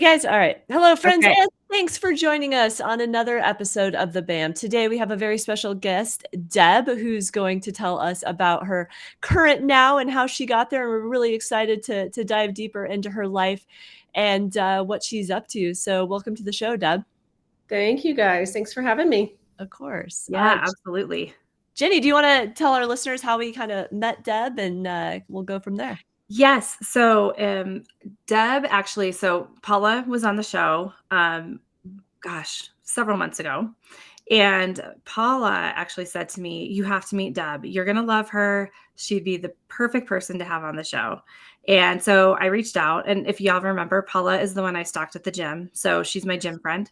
Guys, all right. Hello, friends, Okay. and thanks for joining us on another episode of The BAM. Today, we have a very special guest, Deb, who's going to tell us about her current now and how she got there. And we're really excited to dive deeper into her life and what she's up to. So, welcome to the show, Deb. Thank you guys. Thanks for having me. Of course. Yeah, absolutely. Jenny, do you want to tell our listeners how we kind of met Deb, and we'll go from there? Yes. So, Deb actually, Paula was on the show, several months ago. And Paula actually said to me, "You have to meet Deb. You're going to love her. She'd be the perfect person to have on the show." And so I reached out. And if y'all remember, Paula is the one I stalked at the gym. So she's my gym friend.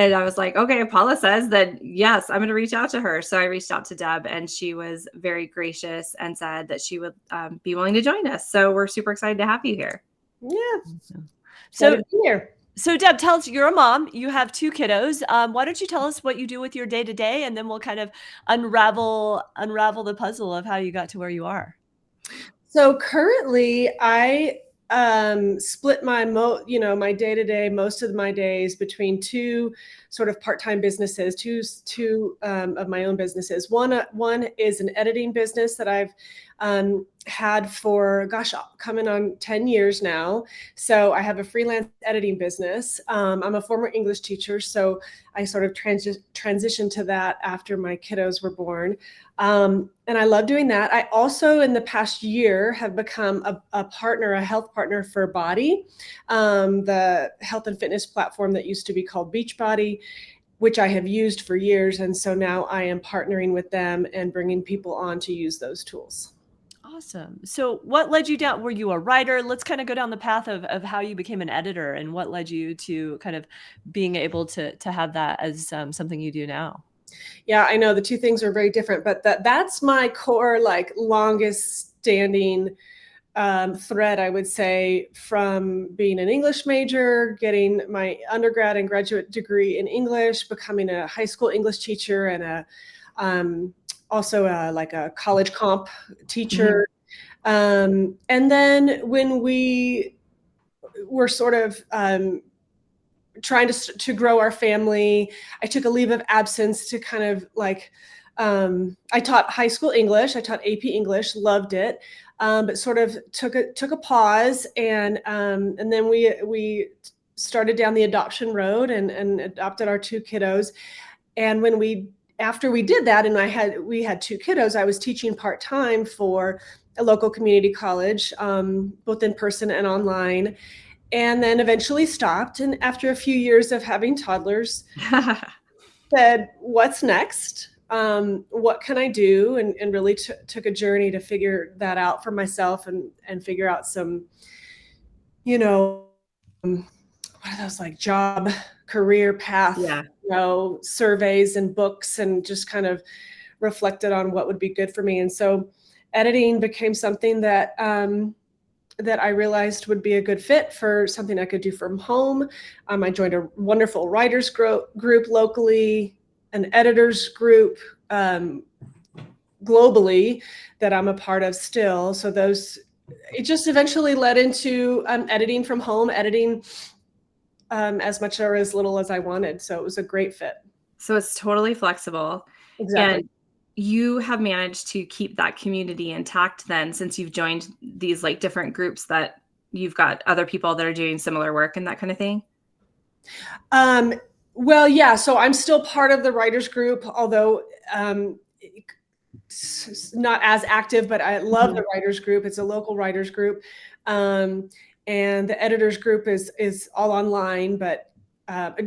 And I was like, okay, Paula says that, yes, I'm going to reach out to her. So I reached out to Deb, and she was very gracious and said that she would be willing to join us. So we're super excited to have you here. Yeah. So Deb, tell us, you're a mom, you have 2 kiddos. Why don't you tell us what you do with your day to day, and then we'll kind of unravel the puzzle of how you got to where you are. So currently I split my my day to day, most of my days between 2 sort of part-time businesses, two of my own businesses. One is an editing business that I've had for coming on 10 years now. So I have a freelance editing business. I'm a former English teacher, so I sort of transitioned to that after my kiddos were born. And I love doing that. I also, in the past year, have become a health partner for Body, the health and fitness platform that used to be called Beachbody, which I have used for years. And so now I am partnering with them and bringing people on to use those tools. Awesome. So what led you down? Were you a writer? Let's kind of go down the path of how you became an editor, and what led you to kind of being able to have that as something you do now. Yeah, I know the 2 things are very different, but that's my core, like, longest standing thread, I would say, from being an English major, getting my undergrad and graduate degree in English, becoming a high school English teacher, and also like a college comp teacher. And then when we were sort of trying to grow our family, I took a leave of absence to kind of like, I taught high school English, I taught AP English, loved it, but sort of took a pause, and then we started down the adoption road and adopted our 2 kiddos. And after we did that, and we had 2 kiddos, I was teaching part-time for a local community college, both in person and online. And then eventually stopped. And after a few years of having toddlers, said, what's next? What can I do? And really took a journey to figure that out for myself, and figure out some, what are those, like, job, career path, surveys and books, and just kind of reflected on what would be good for me. And so editing became something that I realized would be a good fit for something I could do from home. I joined a wonderful writers group locally, an editors group globally that I'm a part of still. So it just eventually led into editing from home, editing as much or as little as I wanted. So it was a great fit. So it's totally flexible. Exactly. And you have managed to keep that community intact then, since you've joined these like different groups that you've got other people that are doing similar work and that kind of thing? Well, yeah. So I'm still part of the writers group, although not as active, but I love the writers group. It's a local writers group. And the editors group is all online, but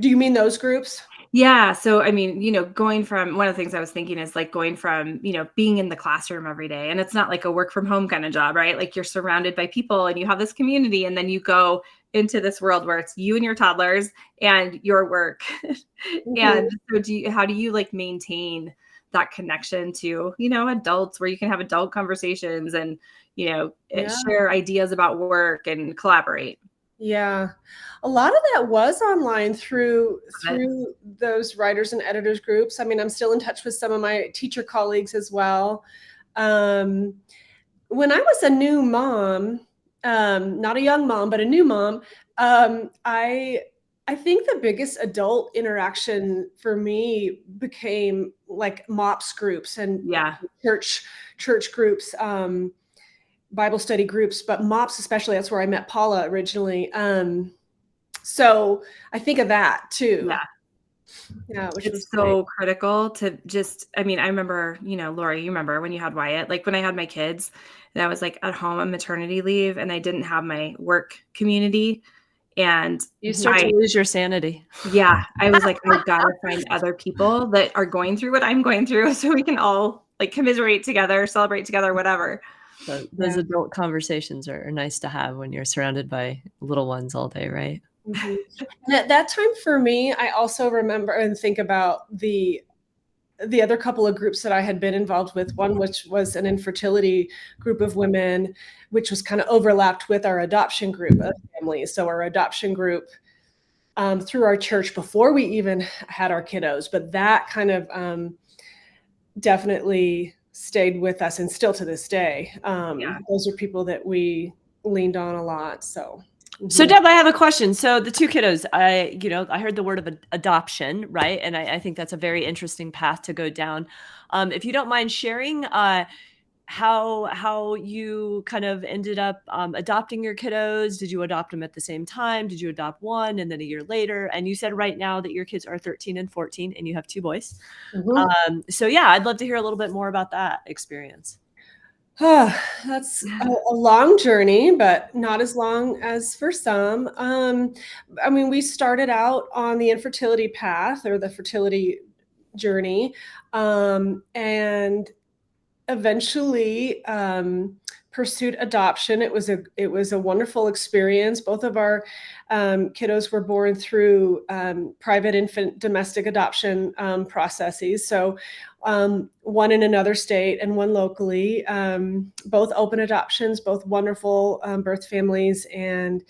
do you mean those groups? Yeah. So, I mean, going from, one of the things I was thinking is like going from, being in the classroom every day, and it's not like a work from home kind of job, right? Like you're surrounded by people and you have this community, and then you go into this world where it's you and your toddlers and your work. And so how do you like maintain that connection to, adults, where you can have adult conversations and, share ideas about work and collaborate? Yeah. A lot of that was online through those writers and editors groups. I mean, I'm still in touch with some of my teacher colleagues as well. When I was a new mom, not a young mom, but a new mom, I think the biggest adult interaction for me became like MOPS groups and Yeah. church groups, Bible study groups, but MOPS especially. That's where I met Paula originally. So I think of that too. Yeah. Yeah, which was It's great. so critical to just, I mean, I remember, Lori, you remember when you had Wyatt, like when I had my kids and I was like at home on maternity leave and I didn't have my work community. And You start to lose your sanity. yeah, I was like, I gotta find other people that are going through what I'm going through so we can all like commiserate together, celebrate together, whatever. Those adult conversations are nice to have when you're surrounded by little ones all day, right? Mm-hmm. And at that time for me, I also remember and think about the other couple of groups that I had been involved with. One, which was an infertility group of women, which was kind of overlapped with our adoption group of families. So our adoption group through our church before we even had our kiddos, but that kind of definitely stayed with us and still to this day. Those are people that we leaned on a lot. So Deb, I have a question. So the two kiddos, I heard the word of adoption, right? And I think that's a very interesting path to go down. If you don't mind sharing, how you kind of ended up adopting your kiddos. Did you adopt them at the same time? Did you adopt one and then a year later? And you said right now that your kids are 13 and 14 and you have two boys. So yeah, I'd love to hear a little bit more about that experience. That's a long journey, but not as long as for some. I mean, we started out on the infertility path or the fertility journey, and eventually pursued adoption. It was a wonderful experience. Both of our kiddos were born through private infant domestic adoption processes. So one in another state and one locally, both open adoptions, both wonderful birth families, and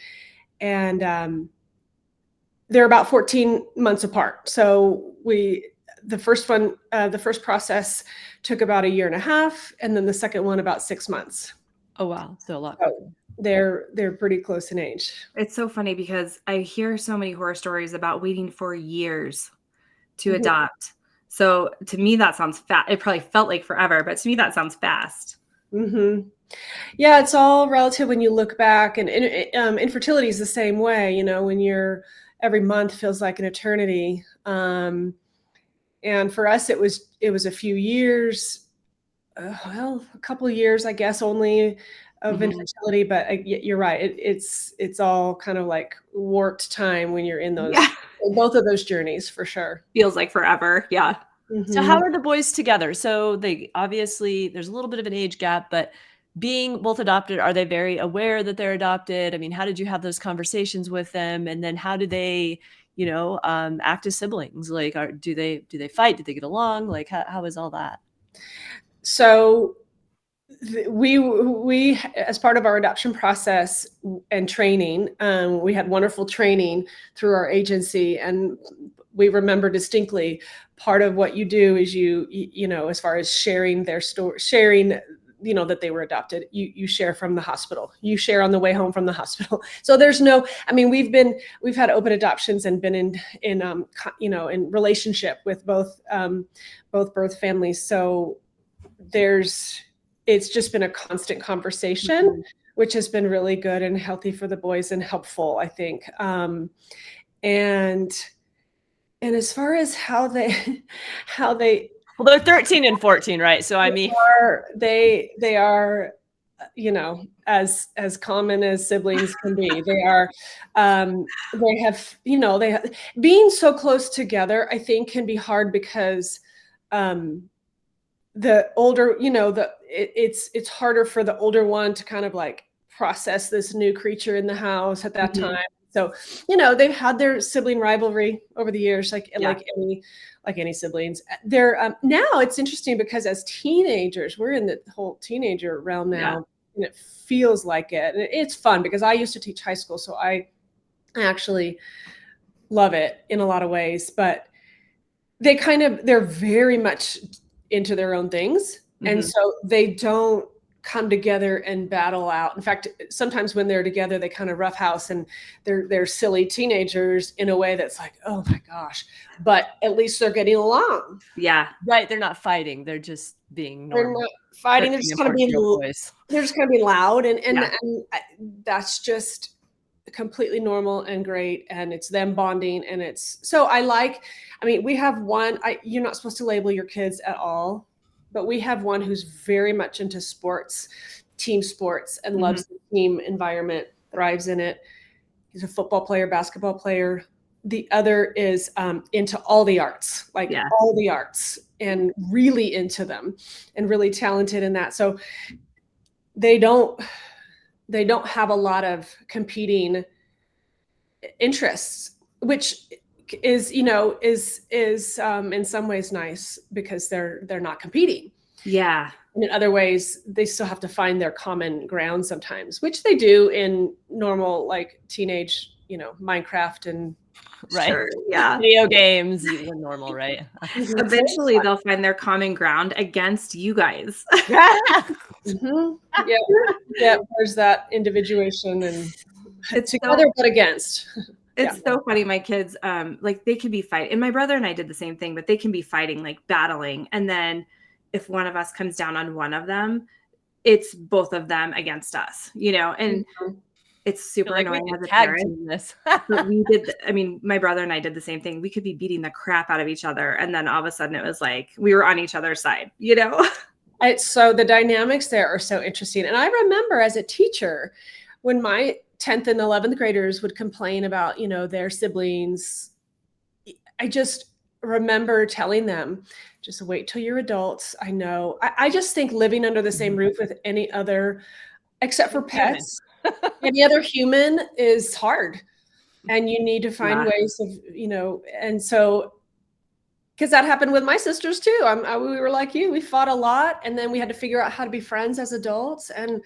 they're about 14 months apart. So the first process took about a year and a half, and then the second one about 6 months. Oh wow, so a lot. So they're pretty close in age. It's so funny because I hear so many horror stories about waiting for years to adopt. So to me, that sounds fast. It probably felt like forever, but to me, that sounds fast. Mm-hmm. Yeah, it's all relative when you look back, and infertility is the same way. When you're every month feels like an eternity. And for us, it was a few years, a couple of years, I guess, only of infertility. But you're right. It's all kind of like warped time when you're in those both of those journeys, for sure. Feels like forever. Yeah. Mm-hmm. So how are the boys together? So they obviously there's a little bit of an age gap, but being both adopted, are they very aware that they're adopted? I mean, how did you have those conversations with them? And then how do they, act as siblings? Like, do they fight? Do they get along? Like, how is all that? So we as part of our adoption process and training, we had wonderful training through our agency, and we remember distinctly part of what you do is you as far as sharing their story, sharing that they were adopted, you share from the hospital, you share on the way home from the hospital. So there's no, I mean, we've had open adoptions and been in relationship with both birth families. So it's just been a constant conversation, which has been really good and healthy for the boys and helpful, I think. And as far as how they well, they're 13 and 14, right? So I mean, they are, as common as siblings can be. They are, being so close together, I think, can be hard because the older, it's harder for the older one to kind of like process this new creature in the house at that time. So, they've had their sibling rivalry over the years, like any siblings. They're now it's interesting because as teenagers, we're in the whole teenager realm now, and it feels like it. And it's fun because I used to teach high school, so I actually love it in a lot of ways. But they're very much into their own things, and so they don't come together and battle out. In fact, sometimes when they're together, they kind of roughhouse, and they're silly teenagers in a way that's like, oh my gosh, but at least they're getting along. Yeah. Right. They're not fighting. They're just being They're normal. not fighting. They're They're just kind of being being, real boys. they're just kind of being loud, and Yeah. that's just completely normal and great, and it's them bonding, and it's so I mean, we have one. You're not supposed to label your kids at all, but we have one who's very much into sports, team sports, and loves the team environment, thrives in it. He's a football player, basketball player. The other is into all the arts, like all the arts, and really into them, and really talented in that. So they don't have a lot of competing interests, which is, in some ways nice, because they're not competing. Yeah. And in other ways, they still have to find their common ground sometimes, which they do in normal, like, teenage, Minecraft and Right. Sure, yeah. Video games, even normal, right? Eventually they'll find their common ground against you guys. Mm-hmm. Yeah, there's that individuation, and It's together but against. It's so funny. My kids, like, they could be fighting, and my brother and I did the same thing, but they can be fighting, like battling. And then if one of us comes down on one of them, it's both of them against us, and it's super Like, annoying we as a tag parent. team this. But my brother and I did the same thing. We could be beating the crap out of each other, and then all of a sudden it was like we were on each other's side, So the dynamics there are so interesting. And I remember as a teacher, when my 10th and 11th graders would complain about, their siblings, I just remember telling them, just wait till you're adults. I know. I just think living under the same roof with any other, except for pets, any other human is hard. And you need to find ways of, and so, because that happened with my sisters too. We were like you. We fought a lot, and then we had to figure out how to be friends as adults. And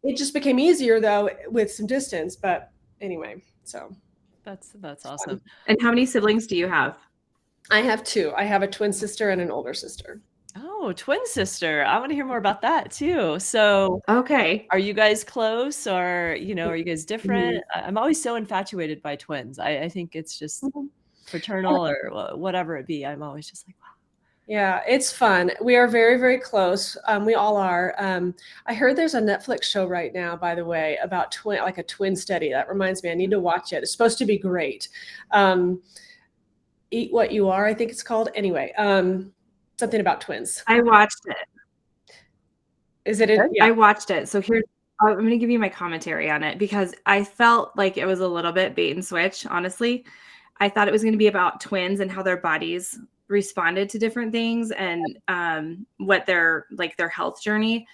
it just became easier though with some distance. But anyway, so that's awesome. And how many siblings do you have? I have two. I have a twin sister and an older sister. Oh, twin sister. I want to hear more about that too. So, okay, are you guys close, or are you guys different? I'm always so infatuated by twins. I think it's just fraternal or whatever it be. I'm always just like, wow. Yeah, it's fun. We are very, very close. We all are. I heard there's a Netflix show right now, by the way, about a twin study. That reminds me, I need to watch it. It's supposed to be great. Eat What You Are, I think it's called. Anyway, something about twins. I watched it. Is it? Yeah. I watched it. So I'm going to give you my commentary on it, because I felt like it was a little bit bait and switch. Honestly, I thought it was going to be about twins and how their bodies responded to different things, and what their health journey.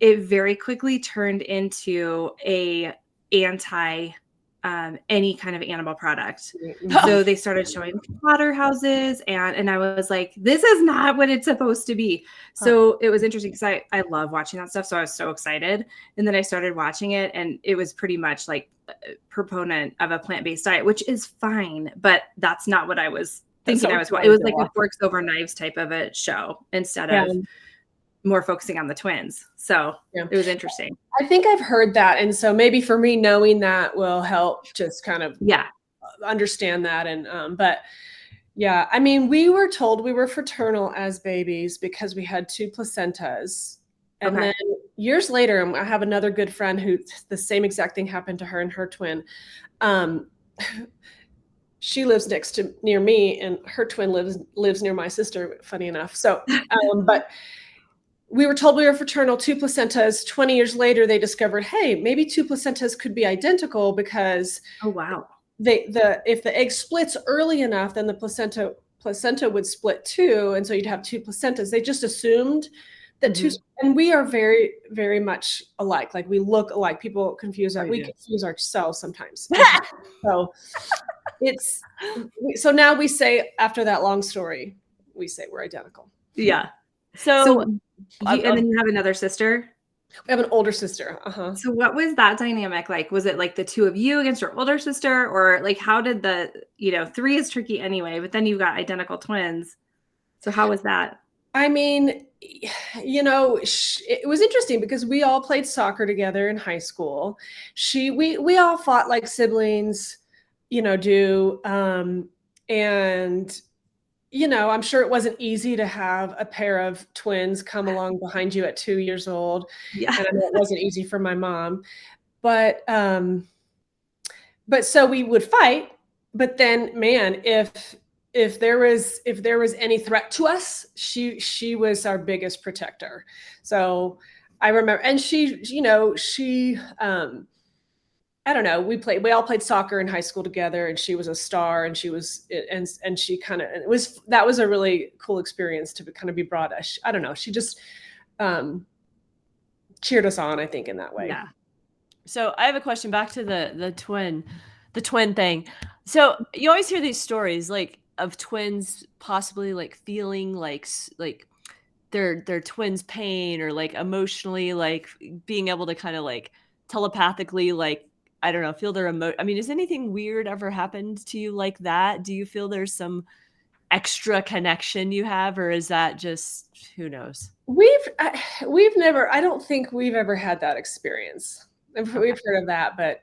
It very quickly turned into a anti any kind of animal product. So they started showing slaughterhouses, and I was like, this is not what it's supposed to be. So it was interesting, because I love watching that stuff. So I was so excited. And then I started watching it, and it was pretty much like a proponent of a plant-based diet, which is fine, but that's not what I was thinking. It was like a forks over knives type of a show, instead of more focusing on the twins. So it was interesting. I think I've heard that. And so maybe for me, knowing that will help just kind of understand that. And, but yeah, I mean, we were told we were fraternal as babies because we had two placentas. And then years later, I have another good friend who the same exact thing happened to her and her twin. She lives near me, and her twin lives near my sister, funny enough. So, but we were told we were fraternal, two placentas. 20 years later, they discovered, hey, maybe two placentas could be identical, because if the egg splits early enough, then the placenta would split too, and so you'd have two placentas. They just assumed that two, and we are very, very much alike. Like, we look alike. People confuse us. We confuse ourselves sometimes. So now we say, after that long story, we say we're identical. Yeah. So and then you have another sister? We have an older sister. So what was that dynamic like? Was it like the two of you against your older sister, or like how did three is tricky anyway, but then you've got identical twins. So how was that? I mean, it was interesting because we all played soccer together in high school. We all fought like siblings, do. And I'm sure it wasn't easy to have a pair of twins come along behind you at 2 years old, Yeah. and I know it wasn't easy for my mom. But so we would fight, but then, man, if there was any threat to us, she was our biggest protector. So I remember, and she I don't know, we all played soccer in high school together, and she was a star, and she was and she kind of, that was a really cool experience to kind of be brought us. I don't know, she just um cheered us on, I think, in that way. Yeah. So I have a question back to the twin thing. So you always hear these stories like of twins possibly like feeling like like their twins' pain, or like emotionally like being able to kind of like telepathically like, I don't know, feel their I mean, has anything weird ever happened to you like that? Do you feel there's some extra connection you have, or is that just who knows? We've never, I don't think we've ever had that experience. Okay. We've heard of that, but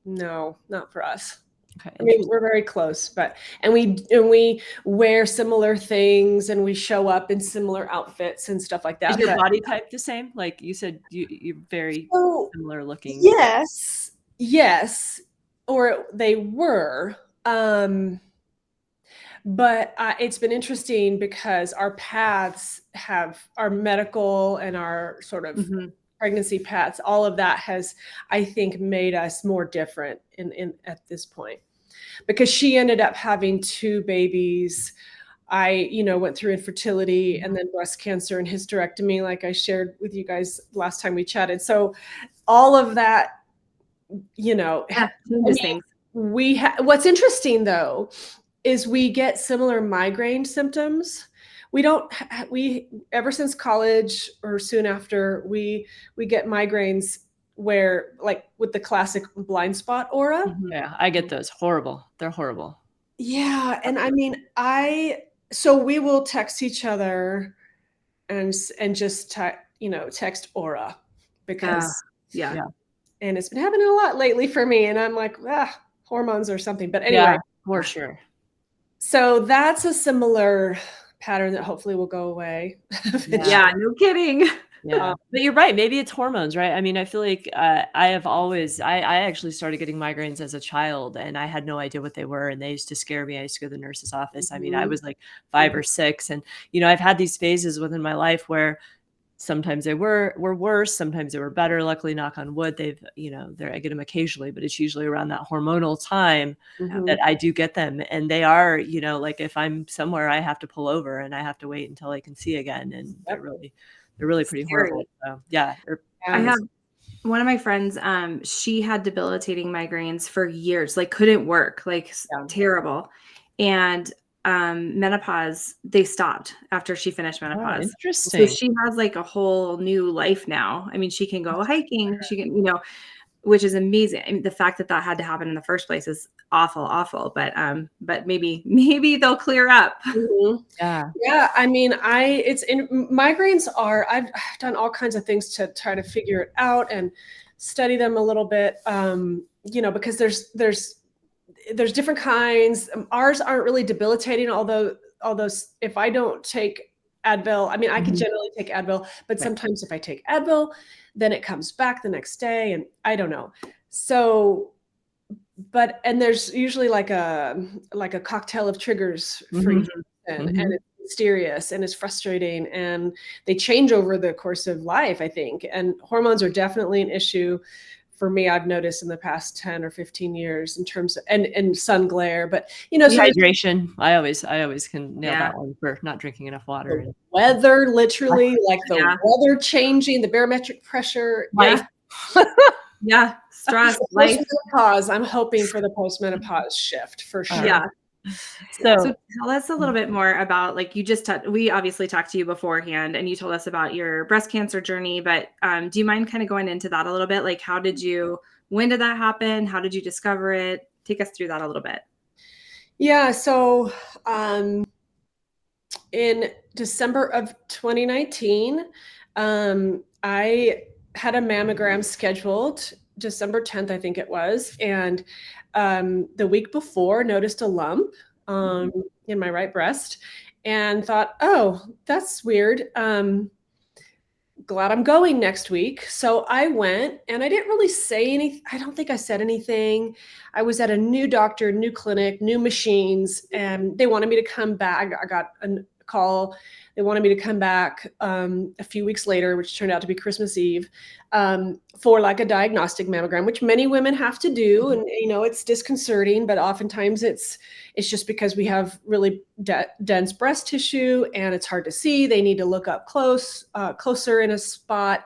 no, not for us. Okay. I mean, Interesting. we're very close, but and we wear similar things, and we show up in similar outfits and stuff like Is that. your But body type the same? Like you said, you're very so similar looking. yes, yes, or they were. But it's been interesting because our paths have our medical and our sort of Mhm. pregnancy paths. All of that has, I think, made us more different in at this point, because she ended up having two babies. I, went through infertility and then breast cancer and hysterectomy, like I shared with you guys last time we chatted. So all of that, Yeah, I changes mean, things. what's interesting though is we get similar migraine symptoms. We don't we ever since college or soon after, we get migraines where, like, with the classic blind spot aura. Mhm. Yeah, I get those. Horrible. They're horrible. Yeah, and I mean, I so we will text each other and just text aura, Uh, because yeah. Yeah. and it's been happening a lot lately for me, and I'm like, hormones or something. But anyway, Yeah, for sure. so that's a similar pattern that hopefully will go away Yeah. eventually. Yeah, no kidding. Yeah. Um, But you're right, maybe it's hormones, right? I mean, I feel like, I have always I actually started getting migraines as a child, and I had no idea what they were, and they used to scare me. I used to go to the nurse's office. I mean, I mhm, was like 5 or 6, and, I've had these phases within my life where sometimes they were worse, sometimes they were better. Luckily, knock on wood, they've, I get them occasionally, but it's usually around that hormonal time that mhm. I do get them, and they are, like if I'm somewhere, I have to pull over and I have to wait until I can see again, and they're Yep. really pretty Scary. horrible. So, yeah, they're I Yeah. have painless. one of my friends, she had debilitating migraines for years, like couldn't work, like Yeah. terrible. And menopause, they stopped after she finished Oh, menopause. So interesting. she has like a whole new life now. I mean, she can go hiking, she can, which is amazing. I mean, the fact that that had to happen in the first place is awful, awful. But maybe they'll clear up. Mhm. Yeah. Yeah, I mean, migraines are, I've done all kinds of things to try to figure it out and study them a little bit, because there's different kinds. Ours aren't really debilitating, although if I don't take Advil, I mean, I can Mhm. generally take Advil, but Right. sometimes if I take Advil, then it comes back the next day, and I don't know. So, but and there's usually like a cocktail of triggers for Mhm. each Mhm. person, and Mhm. it's mysterious and it's frustrating, and they change over the course of life, I think. And hormones are definitely an issue for me, I've noticed in the past 10 or 15 years, in terms of, and sun glare. But so there's Dehydration. I always can nail Yeah. that one for not drinking enough water, the and weather, literally, like the Yeah. weather changing, the barometric pressure. life. Yeah. Yeah. Stress, The life. postmenopause, I'm hoping for the postmenopause shift for sure. Yeah. Yeah. So So tell us a little bit more about, like, you just we obviously talked to you beforehand and you told us about your breast cancer journey, but do you mind kind of going into that a little bit? Like, when did that happen? How did you discover it? Take us through that a little bit. Yeah. So, um, in December of 2019. I had a mammogram scheduled December 10th, I think it was. And the week before, noticed a lump in my right breast and thought, oh, that's weird. Glad I'm going next week. So I went and I didn't really say anything. I don't think I said anything. I was at a new doctor, new clinic, new machines, and they wanted me to come back. I got a call. They wanted me to come back a few weeks later, which turned out to be Christmas Eve, for like a diagnostic mammogram, which many women have to do. And, it's disconcerting, but oftentimes it's just because we have really dense breast tissue and it's hard to see. They need to look up closer in a spot.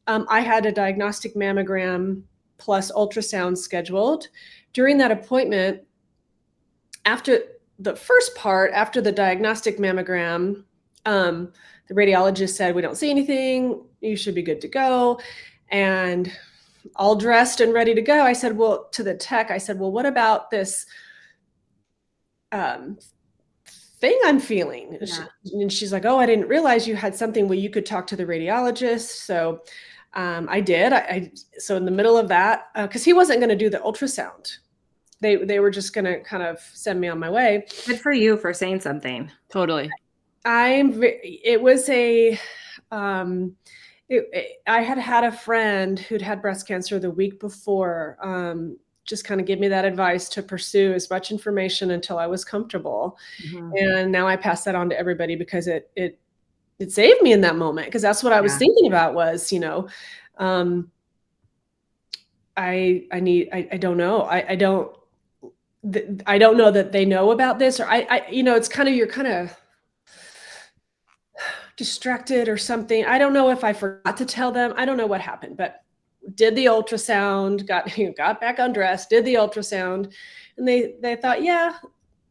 I had a diagnostic mammogram plus ultrasound scheduled. During that appointment, after the first part, after the diagnostic mammogram, the radiologist said, we don't see anything. You should be good to go. And all dressed and ready to go. I said, well, to the tech, I said, well, what about this thing I'm feeling? Yeah. And she's like, oh, I didn't realize you had something. Well, you could talk to the radiologist. So I did. So in the middle of that, because he wasn't going to do the ultrasound. They were just going to kind of send me on my way. Good for you for saying something. Totally. I had a friend who'd had breast cancer the week before, just kind of give me that advice to pursue as much information until I was comfortable. Mm-hmm. And now I pass that on to everybody because it saved me in that moment. Because that's what I was thinking about was, I don't know. I don't know that they know about this, or it's kind of, you're kind of distracted or something. I don't know if I forgot to tell them. I don't know what happened, but did the ultrasound, got back undressed, did the ultrasound, and they thought, yeah,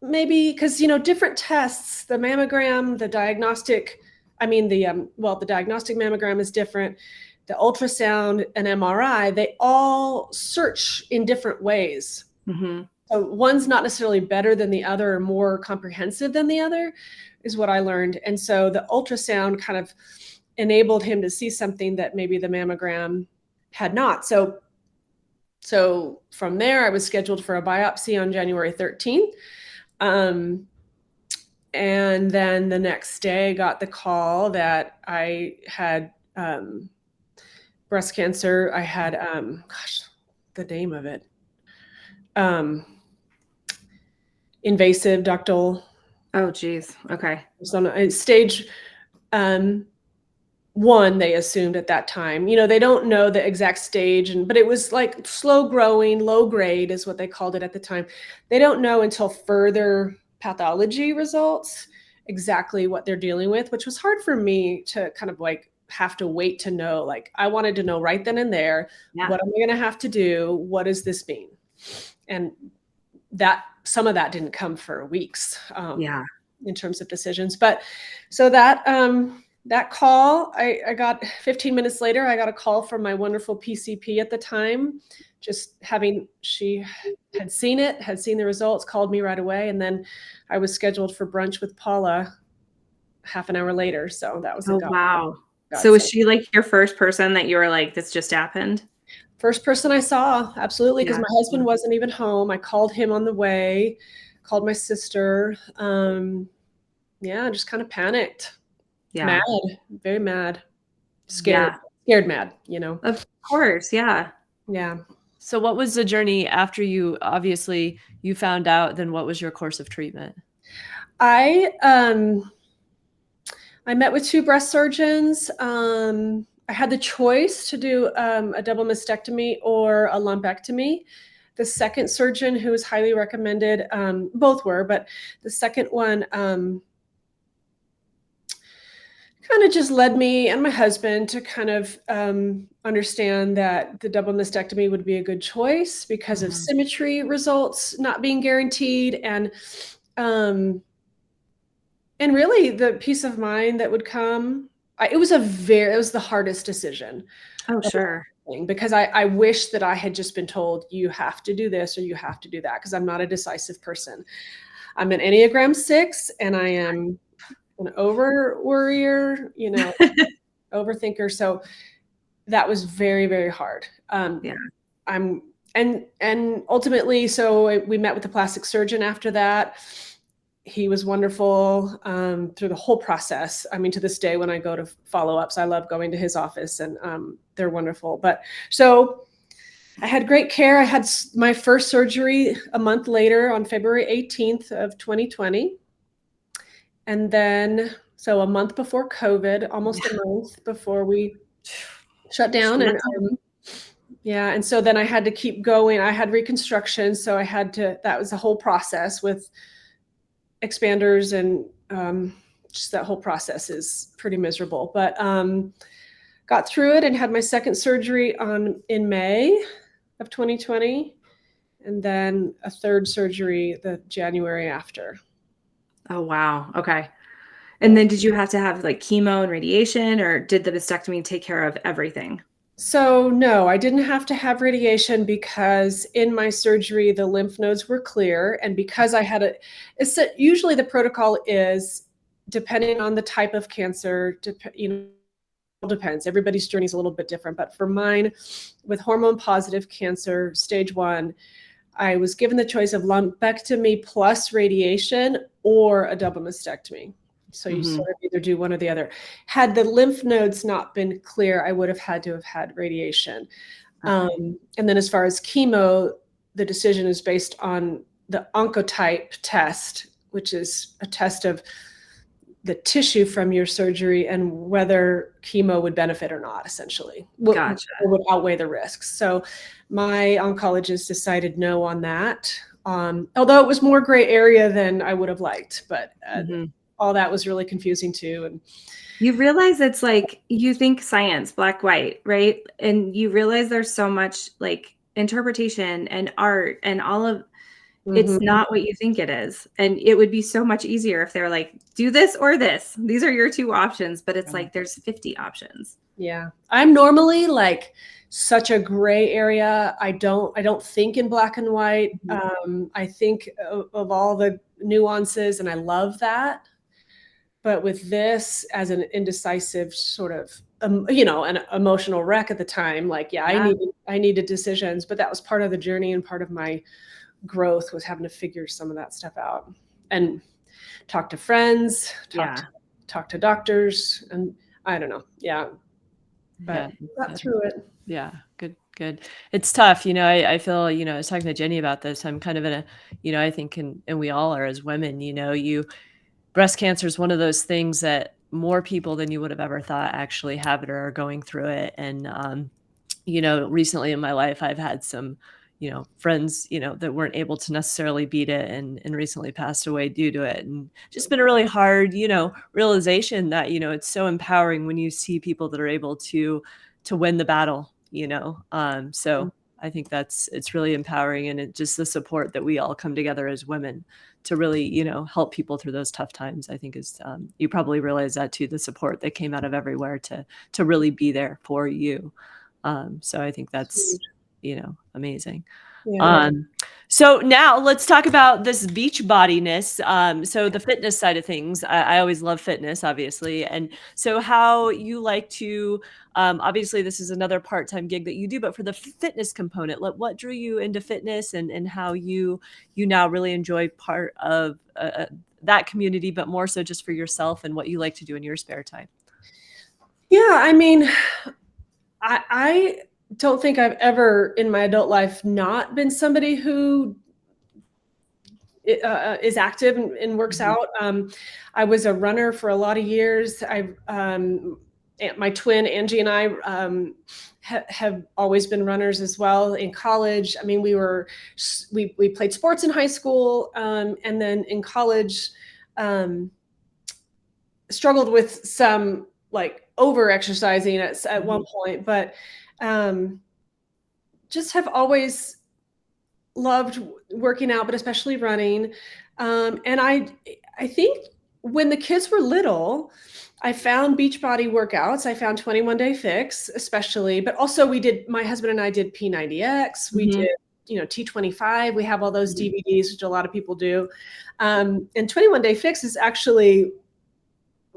maybe, because different tests, the mammogram, the diagnostic, the diagnostic mammogram is different. The ultrasound and MRI, they all search in different ways. Mm-hmm. So one's not necessarily better than the other or more comprehensive than the other, is what I learned. And so the ultrasound kind of enabled him to see something that maybe the mammogram had not. So from there, I was scheduled for a biopsy on January 13th. And then the next day, I got the call that I had breast cancer. I had, the name of it. Invasive ductal. Oh, geez. Okay. Stage 1, they assumed at that time. They don't know the exact stage, but it was like slow growing, low grade is what they called it at the time. They don't know until further pathology results exactly what they're dealing with, which was hard for me to kind of like have to wait to know. Like I wanted to know right then and there, what am I going to have to do? What does this mean? And that some of that didn't come for weeks in terms of decisions. But so that call, I got 15 minutes later, I got a call from my wonderful PCP at the time, she had seen the results, called me right away. And then I was scheduled for brunch with Paula half an hour later. So that was wow. So was she like your first person that you were like, this just happened? First person I saw, absolutely, because my husband wasn't even home. I called him on the way, called my sister. Just kind of panicked. Yeah. Mad, very mad, scared mad, Of course, yeah. Yeah. So what was the journey after you found out? Then what was your course of treatment? I met with 2 breast surgeons. I had the choice to do a double mastectomy or a lumpectomy. The second surgeon, who was highly recommended, both were, but the second one kind of just led me and my husband to kind of understand that the double mastectomy would be a good choice because of symmetry results not being guaranteed, and really the peace of mind that would come. It was the hardest decision. Oh, sure. Because I wish that I had just been told, you have to do this or you have to do that, because I'm not a decisive person. I'm an Enneagram 6, and I am an over worrier, overthinker. So that was very, very hard. Yeah. And ultimately, so we met with the plastic surgeon after that. He was wonderful through the whole process. I mean, to this day, when I go to follow-ups, I love going to his office, and they're wonderful. But so I had great care. I had my first surgery a month later on February 18th of 2020. And then, so a month before COVID, almost a month before we shut down. And yeah, and so then I had to keep going. I had reconstruction, so I had to, that was a whole process with expanders, and just that whole process is pretty miserable. But got through it and had my second surgery in May of 2020, and then a third surgery the January after. Oh, wow. Okay. And then did you have to have like chemo and radiation, or did the mastectomy take care of everything? So no, I didn't have to have radiation because in my surgery, the lymph nodes were clear. And because I had usually the protocol is, depending on the type of cancer, depends. Everybody's journey is a little bit different. But for mine, with hormone positive cancer, stage 1, I was given the choice of lumpectomy plus radiation or a double mastectomy. So you sort of either do one or the other. Had the lymph nodes not been clear, I would have had to have had radiation. And then as far as chemo, the decision is based on the oncotype test, which is a test of the tissue from your surgery and whether chemo would benefit or not, essentially. Gotcha. Would outweigh the risks. So my oncologist decided no on that. Although it was more gray area than I would have liked, but all that was really confusing too. And you realize it's like, you think science, black, white, right? And you realize there's so much like interpretation and art and all of, it's not what you think it is. And it would be so much easier if they're like, do this or this. These are your 2 options, but it's like there's 50 options. Yeah. I'm normally like such a gray area. I don't think in black and white. I think of all the nuances, and I love that. But with this, as an indecisive sort of, an emotional wreck at the time, like, I needed decisions, but that was part of the journey, and part of my growth was having to figure some of that stuff out and talk to friends, talk to doctors, and I don't know. Yeah. But got through it. Yeah. Good. It's tough. I feel, I was talking to Jenny about this. I'm kind of in a, I think, and we all are as women, breast cancer is one of those things that more people than you would have ever thought actually have it or are going through it. And, recently in my life, I've had some, friends, that weren't able to necessarily beat it and recently passed away due to it. And just been a really hard, realization that, it's so empowering when you see people that are able to win the battle, so I think it's really empowering, and it just the support that we all come together as women to really, help people through those tough times. I think is, you probably realize that too, the support that came out of everywhere to really be there for you. So I think that's, amazing. Yeah. So now let's talk about this beach bodiness. So the fitness side of things, I always love fitness, obviously. And so how you like to, obviously this is another part-time gig that you do, but for the fitness component, what drew you into fitness, and how you now really enjoy part of that community, but more so just for yourself and what you like to do in your spare time? Yeah. I mean, I don't think I've ever in my adult life not been somebody who is active and works out. I was a runner for a lot of years. My twin Angie and I have always been runners as well. In college, I mean, we played sports in high school, and then in college, struggled with some like over exercising at one point, but just have always loved working out, but especially running. And I think when the kids were little, I found Beachbody workouts. I found 21 Day Fix, especially, but also my husband and I did P90X. We did, T25. We have all those DVDs, which a lot of people do. And 21 Day Fix is actually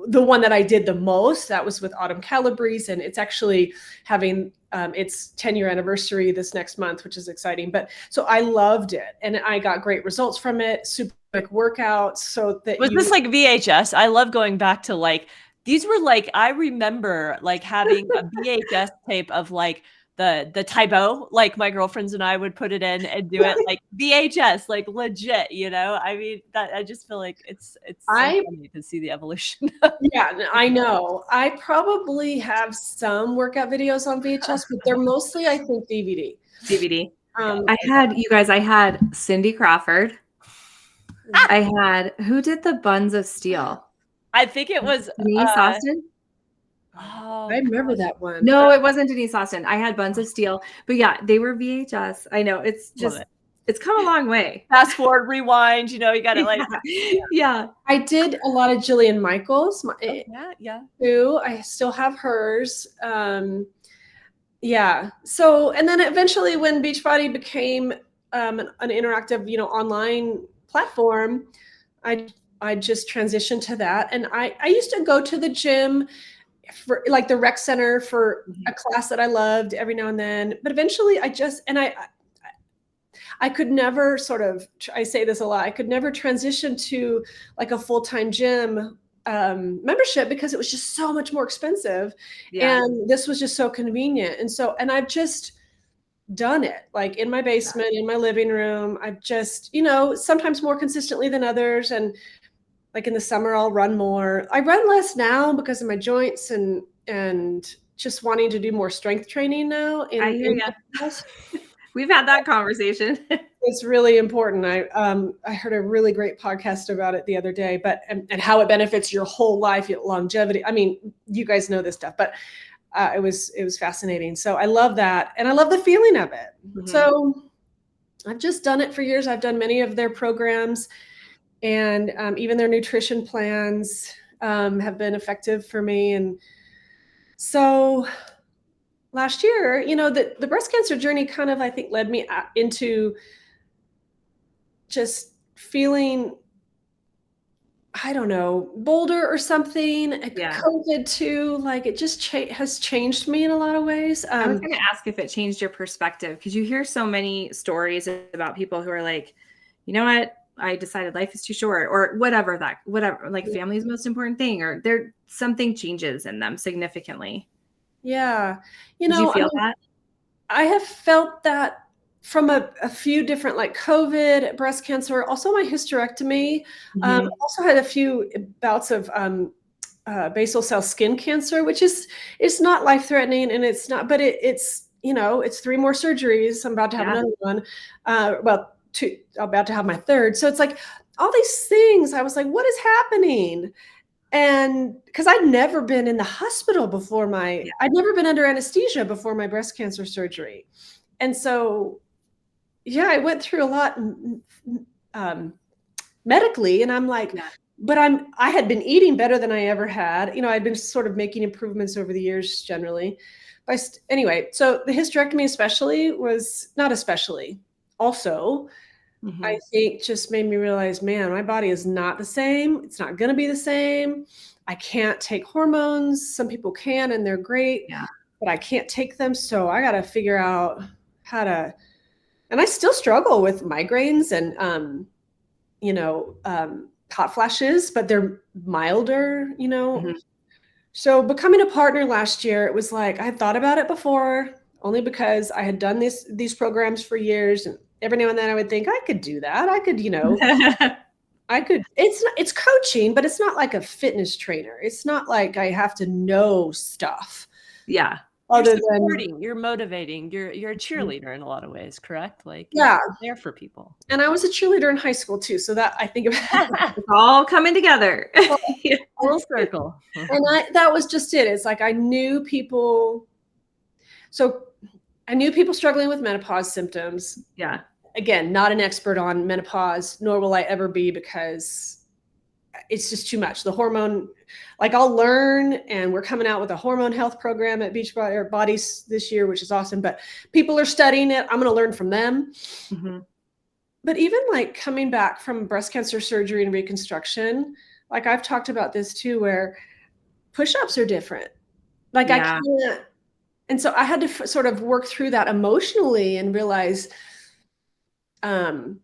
the one that I did the most, that was with Autumn Calabrese, and it's actually having its 10-year anniversary this next month, which is exciting. But so I loved it, and I got great results from it. Super quick workouts, so that Was this like VHS? I love going back to like, these were like, I remember like having a VHS tape of like the Tybo, like my girlfriends and I would put it in and do it like VHS, like legit, you know? I mean, that I just feel like it's so funny to see the evolution. Yeah, I know. I probably have some workout videos on VHS, but they're mostly, I think, DVD. I had Cindy Crawford. I had, who did the Buns of Steel? I think it was Denise Austin. Oh, I remember that one. No, it wasn't Denise Austin. I had Buns of Steel, but yeah, they were VHS. I know, it's just, it's come a long way. Fast forward, rewind, you know, you got it like. Yeah. I did a lot of Jillian Michaels. Yeah. Too. I still have hers. Yeah. So, and then eventually when Beachbody became an interactive, online platform, I just transitioned to that. And I used to go to the gym for like the rec center for a class that I loved every now and then. But eventually I could never I say this a lot, I could never transition to like a full-time gym membership because it was just so much more expensive. Yeah. And this was just so convenient. And I've just done it like in my basement, in my living room. I've just, sometimes more consistently than others. And like in the summer, I'll run more. I run less now because of my joints and just wanting to do more strength training now. I hear you. We've had that conversation. It's really important. I heard a really great podcast about it the other day, and how it benefits your whole life, your longevity. I mean, you guys know this stuff, but it was fascinating. So I love that, and I love the feeling of it. Mm-hmm. So I've just done it for years. I've done many of their programs, and even their nutrition plans have been effective for me. And so last year, the breast cancer journey kind of, I think, led me into just feeling, I don't know, bolder or something. Yeah. COVID too, like it just has changed me in a lot of ways. I was going to ask if it changed your perspective, because you hear so many stories about people who are like, you know what, I decided life is too short, or whatever, like family is the most important thing, or something changes in them significantly. Yeah. Did you feel that? I have felt that from a few different, like COVID, breast cancer, also my hysterectomy. Mm-hmm. Also had a few bouts of basal cell skin cancer, which it's not life-threatening, and it's not, but it's 3 more surgeries. I'm about to have another one. I'm about to have my third. So it's like all these things. I was like, what is happening? And because I'd never been in the hospital before I'd never been under anesthesia before my breast cancer surgery. And so, I went through a lot medically, and I'm like, but I had been eating better than I ever had. I'd been sort of making improvements over the years generally. Anyway, so the hysterectomy also, mm-hmm. I think just made me realize, man, my body is not the same. It's not going to be the same. I can't take hormones. Some people can, and they're great, but I can't take them. So I got to figure out how to, and I still struggle with migraines and, hot flashes, but they're milder, Mm-hmm. So becoming a partner last year, it was like, I had thought about it before, only because I had done these programs for years, and every now and then I would think I could do that. I could, it's coaching, but it's not like a fitness trainer. It's not like I have to know stuff. Yeah. You're supporting, you're motivating, you're a cheerleader in a lot of ways, correct? Like, you're there for people. And I was a cheerleader in high school too. So that I think about it's all coming together. Full circle. And that was just it. It's like I knew people. So I knew people struggling with menopause symptoms. Yeah. Again, not an expert on menopause, nor will I ever be, because it's just too much. The hormone, like I'll learn, and we're coming out with a hormone health program at Beachbody this year, which is awesome, but people are studying it. I'm going to learn from them. Mm-hmm. But even like coming back from breast cancer surgery and reconstruction, like I've talked about this too, where push-ups are different. Like I Yeah. can't, and so I had to sort of work through that emotionally and realize, um,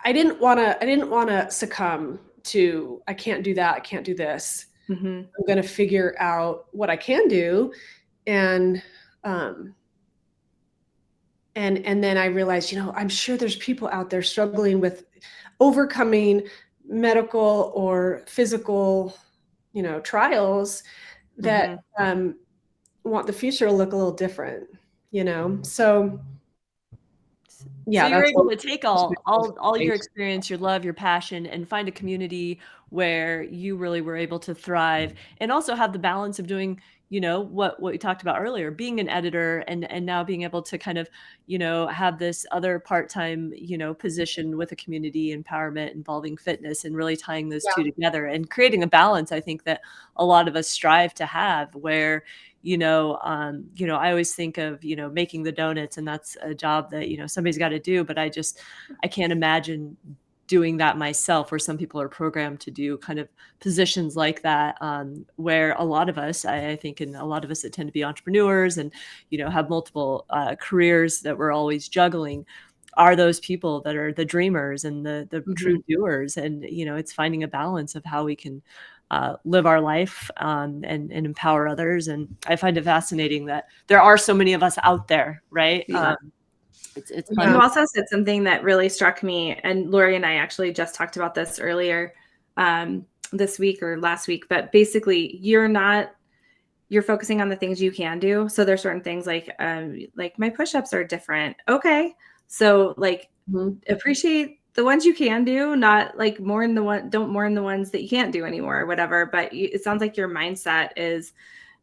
I didn't wanna succumb to, I can't do that, I can't do this. Mhm. I'm gonna figure out what I can do, and, um, and then I realized, I'm sure there's people out there struggling with overcoming medical or physical, trials that, Mhm. want the future to look a little different, So, So yeah, you're that's able all. to take all your experience, your love, your passion, and find a community where you really were able to thrive, and also have the balance of doing, what we talked about earlier, being an editor, and now being able to kind of, have this other part-time, position with a community empowerment involving fitness, and really tying those two Yeah. together and creating a balance. I think that a lot of us strive to have, where I always think of, making the donuts, and that's a job that, somebody's got to do, but I can't imagine doing that myself, where some people are programmed to do kind of positions like that, where a lot of us, I think, and a lot of us that tend to be entrepreneurs and, have multiple careers that we're always juggling, are those people that are the dreamers and the true Mhm. doers. And, it's finding a balance of how we can live our life, and empower others. And I find it fascinating that there are so many of us out there, right? Yeah. It's Yeah. You fun. also said something that really struck me, and Lori and I actually just talked about this earlier, this week or last week, but basically you're focusing on the things you can do. So there's certain things like my push-ups are different. Okay. So like Mhm. appreciate the ones you can do, not like don't mourn the ones that you can't do anymore or whatever. But it sounds like your mindset is,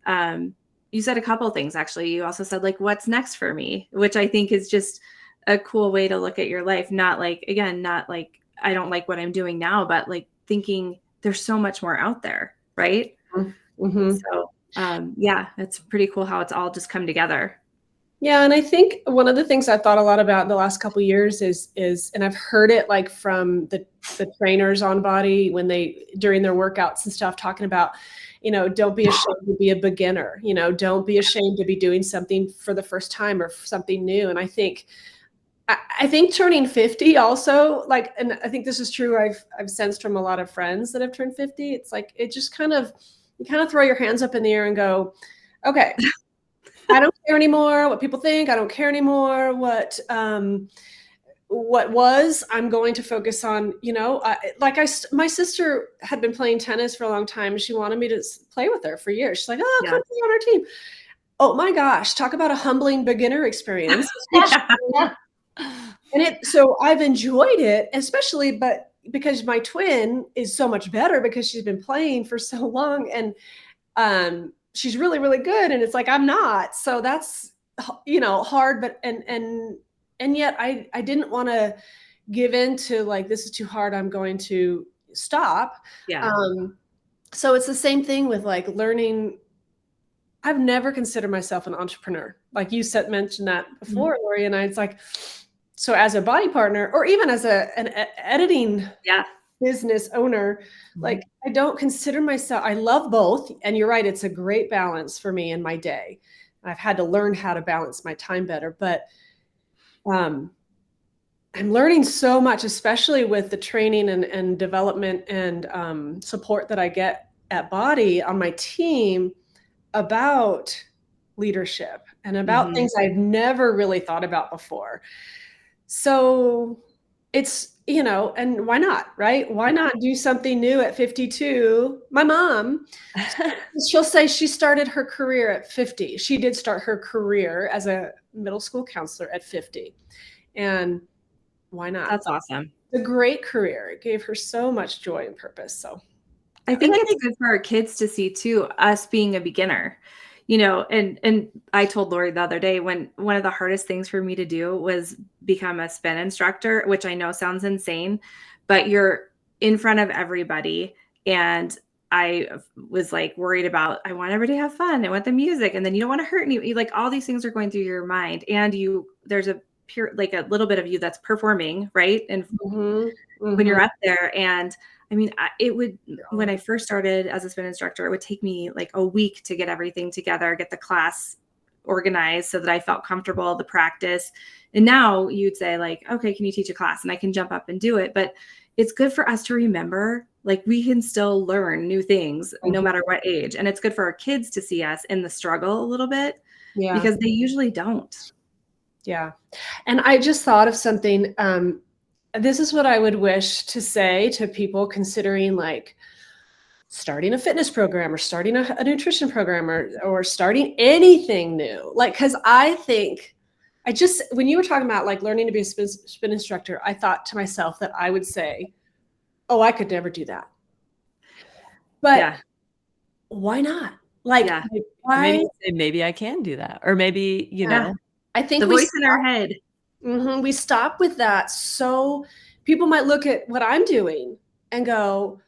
um, you said a couple of things actually. You also said like, what's next for me, which I think is just a cool way to look at your life. Not like, again, not like I don't like what I'm doing now, but like thinking there's so much more out there. Right. Mhm. So, yeah, it's pretty cool how it's all just come together. Yeah, and I think one of the things I thought a lot about in the last couple years is, and I've heard it like from the trainers on Body when they during their workouts and stuff, talking about, don't be ashamed to be a beginner. Don't be ashamed to be doing something for the first time or something new. And I think turning 50 also, like, and I think this is true, I've sensed from a lot of friends that have turned 50. It's like it just kind of, you kind of throw your hands up in the air and go, okay, I don't care anymore what people think. I don't care anymore what was. I'm going to focus on, my sister had been playing tennis for a long time. She wanted me to play with her for years. She's like, oh, Yeah. come play on our team. Oh my gosh, talk about a humbling beginner experience. So I've enjoyed it, especially, but because my twin is so much better because she's been playing for so long, and she's really, really good. And it's like, I'm not. So that's, hard, but, and yet I didn't want to give in to like, this is too hard, I'm going to stop. Yeah. Um, so it's the same thing with like learning. I've never considered myself an entrepreneur. Like you mentioned that Mhm. before, Lori, and it's like, so as a body partner, or even as an editing Yeah. business owner, like Mhm. I don't consider myself, I love both. And you're right, it's a great balance for me in my day. I've had to learn how to balance my time better, but um, I'm learning so much, especially with the training and development and support that I get at Body on my team about leadership and about Mhm. things I've never really thought about before. So it's, and why not, right? Why not do something new at 52? My mom, she'll say she started her career at 50. She did start her career as a middle school counselor at 50. And why not? That's awesome. It's a great career. It gave her so much joy and purpose. So, I yeah. And think I it's think good for our kids to see too, us being a beginner, and I told Lori the other day when one of the hardest things for me to do was become a spin instructor, which I know sounds insane, but you're in front of everybody. And I was like worried about, I want everybody to have fun. I want the music. And then you don't want to hurt any, like all these things are going through your mind. And there's a pure, like a little bit of you that's performing, right? And Mhm, when you're mhm. up there, and I mean, it would, when I first started as a spin instructor, it would take me like a week to get everything together, get the class organized so that I felt comfortable, the practice. And now you'd say like, okay, can you teach a class? And I can jump up and do it. But it's good for us to remember, like we can still learn new things no matter what age. And it's good for our kids to see us in the struggle a little bit because they usually don't. Yeah. And I just thought of something. This is what I would wish to say to people considering like starting a fitness program or starting a nutrition program or starting anything new. Like, cause I think when you were talking about like learning to be a spin instructor, I thought to myself that I would say, oh, I could never do that. But why not? Like, why? Maybe I can do that. Or maybe, you know, I think the voice in our head. We stop with that. So people might look at what I'm doing and go,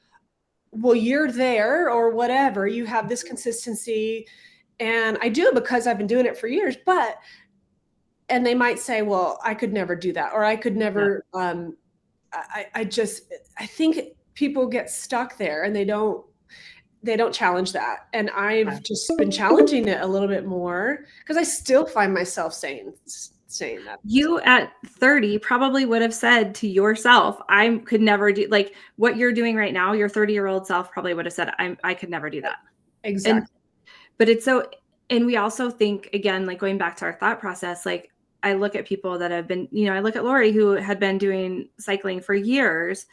well, you're there or whatever. You have this consistency. And I do because I've been doing it for years. And they might say, well, I could never do that. Or I could never, I think people get stuck there and they don't challenge that. And I've just been challenging it a little bit more because I still find myself saying that. You at 30 probably would have said to yourself, I could never do like what you're doing right now. Your 30-year-old self probably would have said, I could never do that. Exactly. But it's so, and we also think, again, like going back to our thought process, like I look at people that have been, I look at Lori who had been doing cycling for years,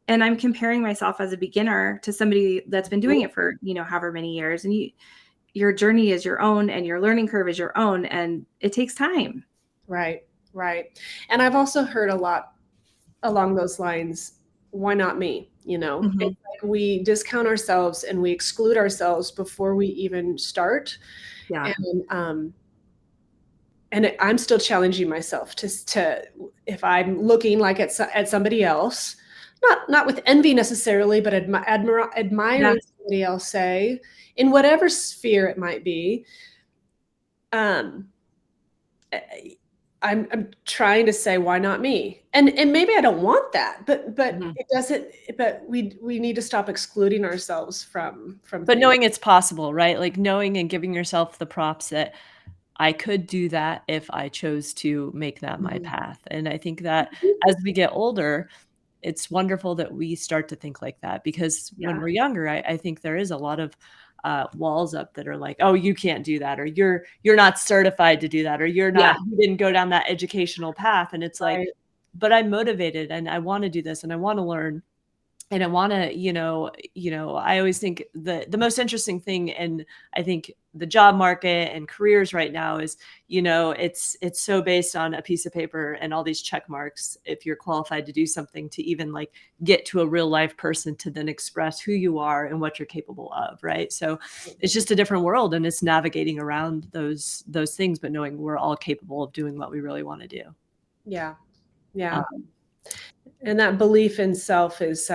and I'm comparing myself as a beginner to somebody that's been doing it for, however many years. And your journey is your own and your learning curve is your own, and it takes time. Right. And I've also heard a lot along those lines. Why not me? It's like we discount ourselves and we exclude ourselves before we even start. Yeah. And I'm still challenging myself to if I'm looking like at somebody else, not with envy necessarily, but admiring somebody else, say, in whatever sphere it might be. I'm trying to say, why not me? And maybe I don't want that, but it doesn't. But we need to stop excluding ourselves from. But things. Knowing it's possible, right? Like knowing and giving yourself the props that I could do that if I chose to make that my path. And I think that as we get older, it's wonderful that we start to think like that, because when we're younger, I think there is a lot of walls up that are like, oh, you can't do that, or you're not certified to do that, or you didn't go down that educational path. And it's like, but I'm motivated and I want to do this and I want to learn. And I want to, I always think the most interesting thing, and I think the job market and careers right now is, it's so based on a piece of paper and all these check marks. If you're qualified to do something, to even like get to a real life person to then express who you are and what you're capable of. Right. So it's just a different world, and it's navigating around those things, but knowing we're all capable of doing what we really want to do. Yeah. And that belief in self is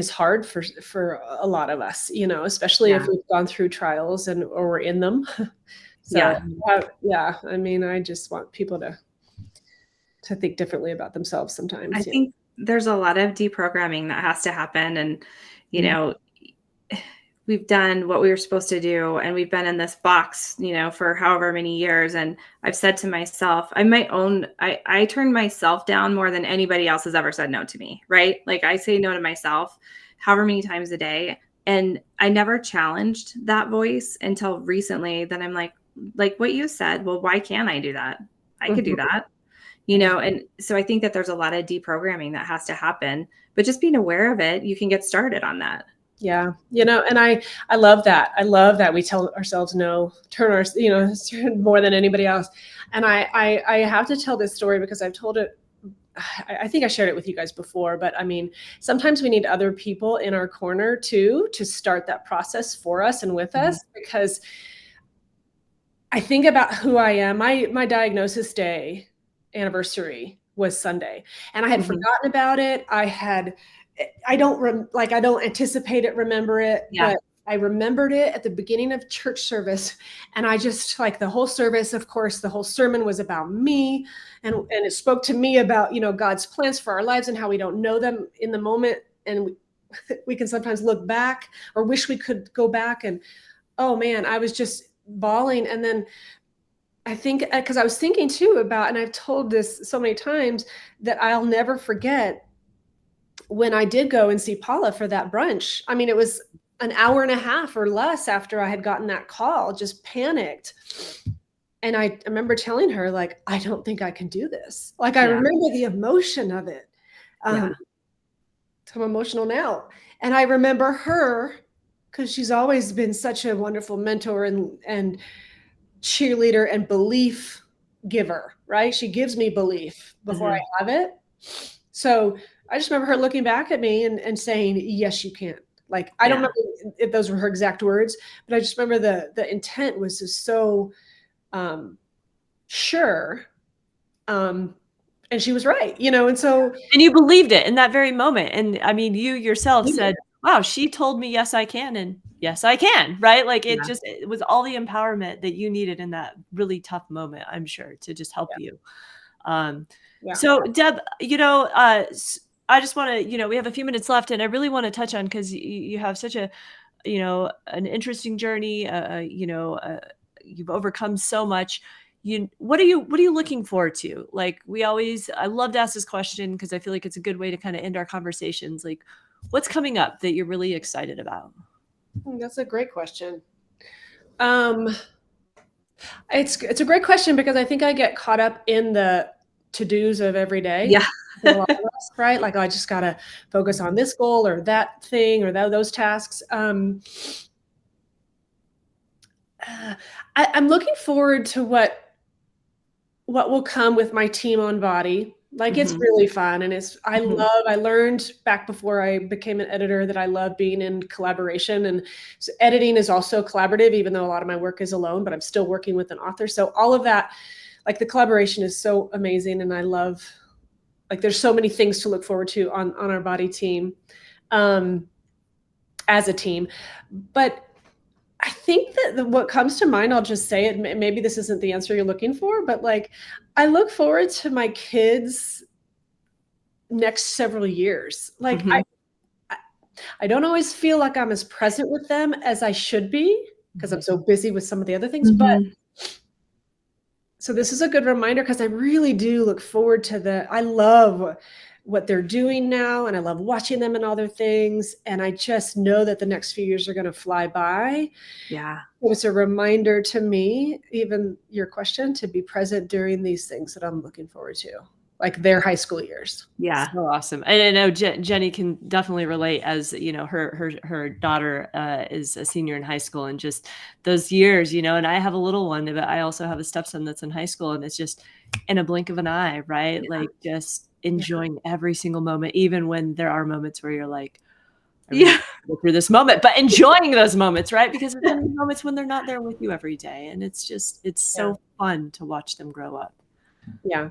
hard for a lot of us, especially if we've gone through trials or we're in them. So I mean, I just want people to think differently about themselves sometimes. I think there's a lot of deprogramming that has to happen, and we've done what we were supposed to do, and we've been in this box, for however many years. And I've said to myself, I turn myself down more than anybody else has ever said no to me, right? Like I say no to myself however many times a day. And I never challenged that voice until recently. Then I'm like what you said, well, why can't I do that? I could do that, And so I think that there's a lot of deprogramming that has to happen, but just being aware of it, you can get started on that. Yeah. And I love that. I love that we tell ourselves no, turn more than anybody else. And I have to tell this story because I've told it. I think I shared it with you guys before, but I mean, sometimes we need other people in our corner too, to start that process for us and with us, because I think about who I am. My diagnosis day anniversary was Sunday, and I had forgotten about it. I don't anticipate it, remember it, but I remembered it at the beginning of church service. And I just like the whole service, of course, the whole sermon was about me, and it spoke to me about, God's plans for our lives and how we don't know them in the moment and we can sometimes look back or wish we could go back, and oh man, I was just bawling. And then I think, because I was thinking too about, and I've told this so many times, that I'll never forget when I did go and see Paula for that brunch. I mean, it was an hour and a half or less after I had gotten that call, just panicked. And I remember telling her, like, I don't think I can do this. Like, I remember the emotion of it. So I'm emotional now. And I remember her, because she's always been such a wonderful mentor and cheerleader and belief giver, right? She gives me belief before I have it. So I just remember her looking back at me and saying, yes, you can. Like, I don't remember if those were her exact words, but I just remember the intent was just so sure. And she was right, and so. And you believed it in that very moment. And I mean, you yourself said, wow, she told me, yes, I can. And yes, I can, right? Like it was all the empowerment that you needed in that really tough moment, I'm sure, to just help you. So Deb, I just want to, we have a few minutes left, and I really want to touch on, because you have such a, an interesting journey, you've overcome so much. What are you looking forward to? Like, I love to ask this question because I feel like it's a good way to kind of end our conversations. Like, what's coming up that you're really excited about? That's a great question. It's a great question, because I think I get caught up in the to-dos of every day. Yeah. A lot of us, right? Like, I just got to focus on this goal or that thing or those tasks. I'm looking forward to what will come with my team on Body. Like, it's really fun. And I learned back before I became an editor that I love being in collaboration. And so editing is also collaborative, even though a lot of my work is alone, but I'm still working with an author. So all of that, like, the collaboration is so amazing. And I love, like, there's so many things to look forward to on our Body team, as a team. But I think that what comes to mind, I'll just say it, maybe this isn't the answer you're looking for, but like, I look forward to my kids' next several years. Like, I don't always feel like I'm as present with them as I should be, because I'm so busy with some of the other things. But so this is a good reminder, because I really do look forward to I love what they're doing now, and I love watching them and all their things. And I just know that the next few years are going to fly by. Yeah. It was a reminder to me, even your question, to be present during these things that I'm looking forward to, like their high school years. Yeah. So awesome. And I know Jenny can definitely relate, as, her daughter is a senior in high school, and just those years, and I have a little one, but I also have a stepson that's in high school, and it's just in a blink of an eye, right? Yeah. Like, just enjoying every single moment, even when there are moments where you're like, go through this moment, but enjoying those moments, right? Because it's in moments when they're not there with you every day. And it's so fun to watch them grow up. Yeah.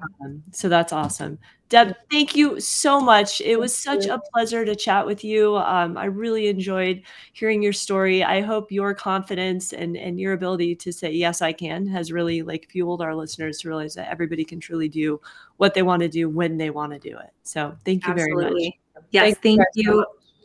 So that's awesome. Deb, thank you so much. It was such a pleasure to chat with you. I really enjoyed hearing your story. I hope your confidence and your ability to say, yes, I can, has really, like, fueled our listeners to realize that everybody can truly do what they want to do when they want to do it. So thank you very much. Yes, thank you.